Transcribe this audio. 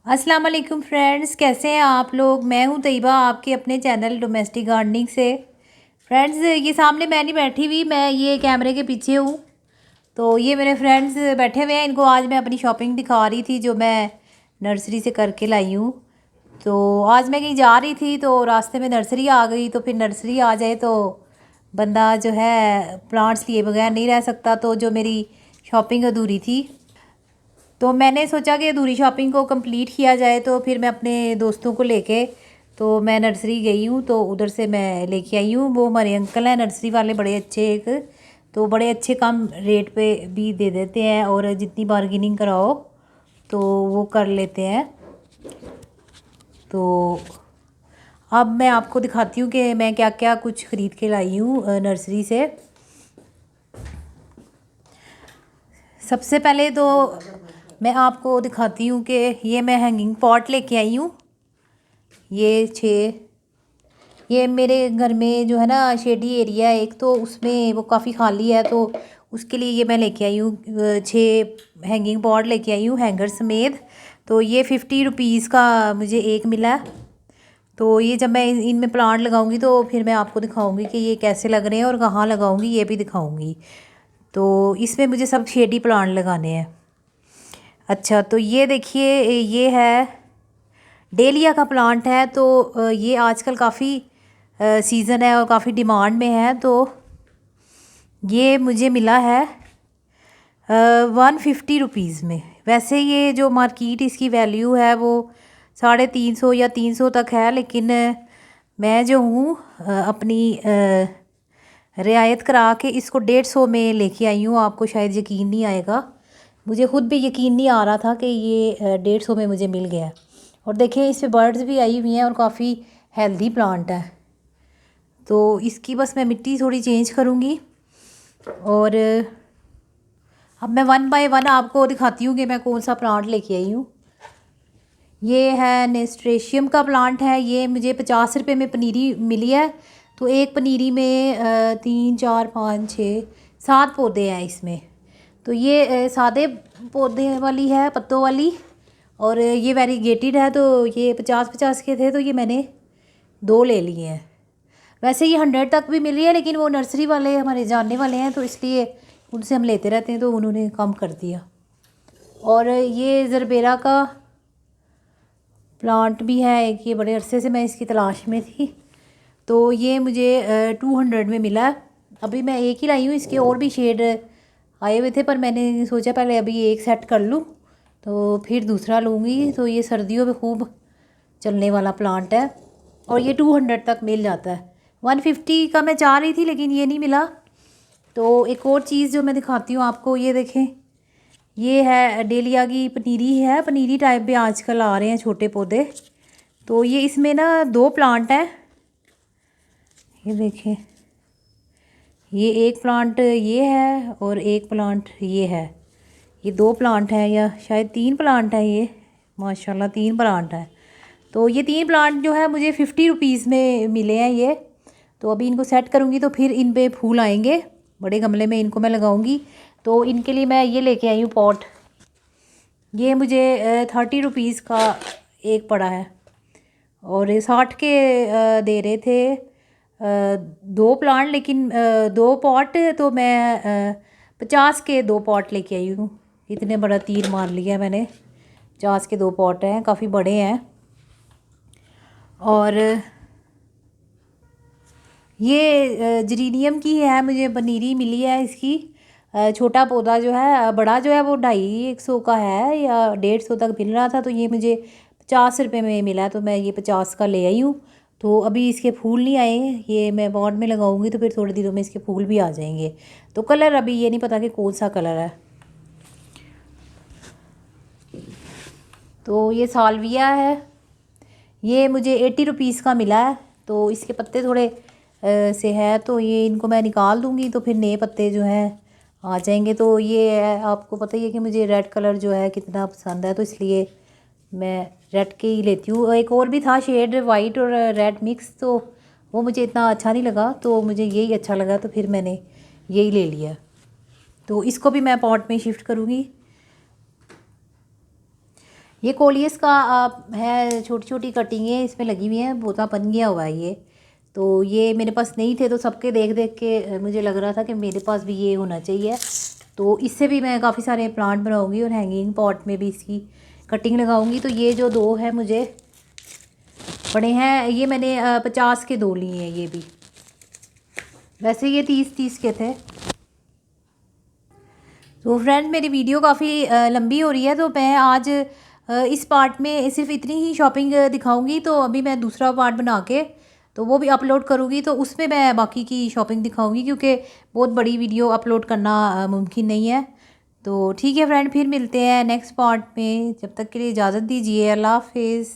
अस्सलाम वालेकुम फ्रेंड्स, कैसे हैं आप लोग। मैं हूं तैयबा, आपके अपने चैनल डोमेस्टिक गार्डनिंग से। फ्रेंड्स, ये सामने मैं नहीं बैठी हुई, मैं ये कैमरे के पीछे हूं। तो ये मेरे फ्रेंड्स बैठे हुए हैं, इनको आज मैं अपनी शॉपिंग दिखा रही थी जो मैं नर्सरी से करके लाई हूँ। तो आज मैं कहीं जा रही थी तो रास्ते में नर्सरी आ गई, तो फिर नर्सरी आ जाए तो बंदा जो है प्लांट्स लिए बगैर नहीं रह सकता। तो जो मेरी शॉपिंग अधूरी थी तो मैंने सोचा कि अधूरी शॉपिंग को कंप्लीट किया जाए। तो फिर मैं अपने दोस्तों को लेके तो मैं नर्सरी गई हूँ, तो उधर से मैं लेके आई हूँ। वो हमारे अंकल हैं नर्सरी वाले, बड़े अच्छे एक, तो बड़े अच्छे कम रेट पे भी दे देते हैं और जितनी बार्गेनिंग कराओ तो वो कर लेते हैं। तो अब मैं आपको दिखाती हूँ कि मैं क्या क्या कुछ ख़रीद के लाई हूँ नर्सरी से। सबसे पहले तो मैं आपको दिखाती हूँ कि ये मैं हैंगिंग पॉट लेके आई हूँ। ये मेरे घर में जो है ना शेडी एरिया है एक, तो उसमें वो काफ़ी खाली है, तो उसके लिए ये मैं लेके आई हूँ 6 हैंगिंग पॉट लेके आई हूँ हैंगर समेत। तो ये 50 रुपीज़ का मुझे एक मिला। तो ये जब मैं इनमें प्लांट लगाऊंगी तो फिर मैं आपको दिखाऊंगी कि ये कैसे लग रहे हैं और कहाँ लगाऊंगी, ये भी दिखाऊंगी। तो इसमें मुझे सब शेडी प्लांट लगाने हैं। अच्छा, तो ये देखिए, ये है डेलिया का प्लांट है। तो ये आजकल काफ़ी सीज़न है और काफ़ी डिमांड में है। तो ये मुझे मिला है 150 रुपीज़ में। वैसे ये जो मार्केट इसकी वैल्यू है वो 350 या 300 तक है, लेकिन मैं जो हूँ अपनी रियायत करा के इसको 150 में लेके आई हूँ। आपको शायद यकीन नहीं आएगा, मुझे ख़ुद भी यकीन नहीं आ रहा था कि ये 150 में मुझे मिल गया। और देखिए इस पे बर्ड्स भी आई हुई हैं और काफ़ी हेल्दी प्लांट है। तो इसकी बस मैं मिट्टी थोड़ी चेंज करूँगी और अब मैं 1 बाय 1 आपको दिखाती हूँ कि मैं कौन सा प्लांट लेके आई हूँ। ये है नेस्ट्रेशियम का प्लांट है। ये मुझे 50 रुपये में पनीरी मिली है। तो एक पनीरी में 3 4 5 6 7 पौधे हैं इसमें। तो ये सादे पौधे वाली है, पत्तों वाली, और ये वेरीगेटेड है। तो ये 50-50 के थे, तो ये मैंने 2 ले लिए हैं। वैसे ये 100 तक भी मिली है, लेकिन वो नर्सरी वाले हमारे जानने वाले हैं तो इसलिए उनसे हम लेते रहते हैं, तो उन्होंने कम कर दिया। और ये ज़रबेरा का प्लांट भी है एक, ये बड़े अरसे से मैं इसकी तलाश में थी। तो ये मुझे 200 में मिला। अभी मैं एक ही लाई हूँ, इसके और भी शेड आए हुए थे, पर मैंने सोचा पहले अभी एक सेट कर लूँ तो फिर दूसरा लूँगी। तो ये सर्दियों में खूब चलने वाला प्लांट है और ये 200 तक मिल जाता है। 150 का मैं चाह रही थी लेकिन ये नहीं मिला। तो एक और चीज़ जो मैं दिखाती हूँ आपको, ये देखें, ये है डेलिया की पनीरी है। पनीरी टाइप पे आजकल आ रहे हैं छोटे पौधे। तो ये इसमें ना 2 प्लांट हैं, ये देखें, ये एक प्लांट ये है और एक प्लांट ये है। ये 2 प्लांट हैं या शायद 3 प्लांट हैं। ये माशाल्लाह 3 प्लांट हैं। तो ये 3 प्लांट जो है मुझे 50 रुपीज़ में मिले हैं ये। तो अभी इनको सेट करूँगी तो फिर इन पे फूल आएंगे। बड़े गमले में इनको मैं लगाऊंगी। तो इनके लिए मैं ये लेके आई हूँ पॉट। ये मुझे 30 रुपीज़ का एक पड़ा है और ये 60 के दे रहे थे 2 प्लांट, लेकिन 2 पॉट। तो मैं 50 के 2 पॉट लेके आई हूँ। इतने बड़ा तीर मार लिया मैंने। 50 के 2 पॉट हैं, काफ़ी बड़े हैं। और ये जरीनियम की है, मुझे पनीरी मिली है इसकी। छोटा पौधा जो है, बड़ा जो है वो 250-100 का है या 150 तक मिल रहा था। तो ये मुझे 50 रुपये में मिला, तो मैं ये 50 का ले आई हूँ। तो अभी इसके फूल नहीं आए, ये मैं पॉट में लगाऊंगी तो फिर थोड़ी देरों में इसके फूल भी आ जाएंगे। तो कलर अभी ये नहीं पता कि कौन सा कलर है। तो ये सालविया है, ये मुझे 80 रुपीज़ का मिला है। तो इसके पत्ते थोड़े से है, तो ये इनको मैं निकाल दूँगी तो फिर नए पत्ते जो हैं आ जाएंगे। तो ये आपको पता ही है कि मुझे रेड कलर जो है कितना पसंद है, तो इसलिए मैं रेड के ही लेती हूँ। एक और भी था शेड वाइट और रेड मिक्स, तो वो मुझे इतना अच्छा नहीं लगा, तो मुझे यही अच्छा लगा, तो फिर मैंने यही ले लिया। तो इसको भी मैं पॉट में शिफ्ट करूँगी। ये कोलियस का है, छोटी छोटी कटिंगें इसमें लगी हुई हैं, बोता बन गया हुआ है ये। तो ये मेरे पास नहीं थे, तो सबके देख देख के मुझे लग रहा था कि मेरे पास भी ये होना चाहिए। तो इससे भी मैं काफ़ी सारे प्लांट बनाऊंगी और हैंगिंग पॉट में भी इसकी कटिंग लगाऊंगी। तो ये जो 2 है मुझे पड़े हैं, ये मैंने 50 के 2 लिए हैं। ये भी वैसे ये 30-30 के थे। तो फ्रेंड मेरी वीडियो काफ़ी लंबी हो रही है, तो मैं आज इस पार्ट में सिर्फ इतनी ही शॉपिंग दिखाऊंगी। तो अभी मैं दूसरा पार्ट बना के तो वो भी अपलोड करूँगी, तो उसमें मैं बाकी की शॉपिंग दिखाऊंगी, क्योंकि बहुत बड़ी वीडियो अपलोड करना मुमकिन नहीं है। तो ठीक है फ्रेंड, फिर मिलते हैं नेक्स्ट पार्ट में। जब तक के लिए इजाज़त दीजिए, अल्लाह हाफिज़।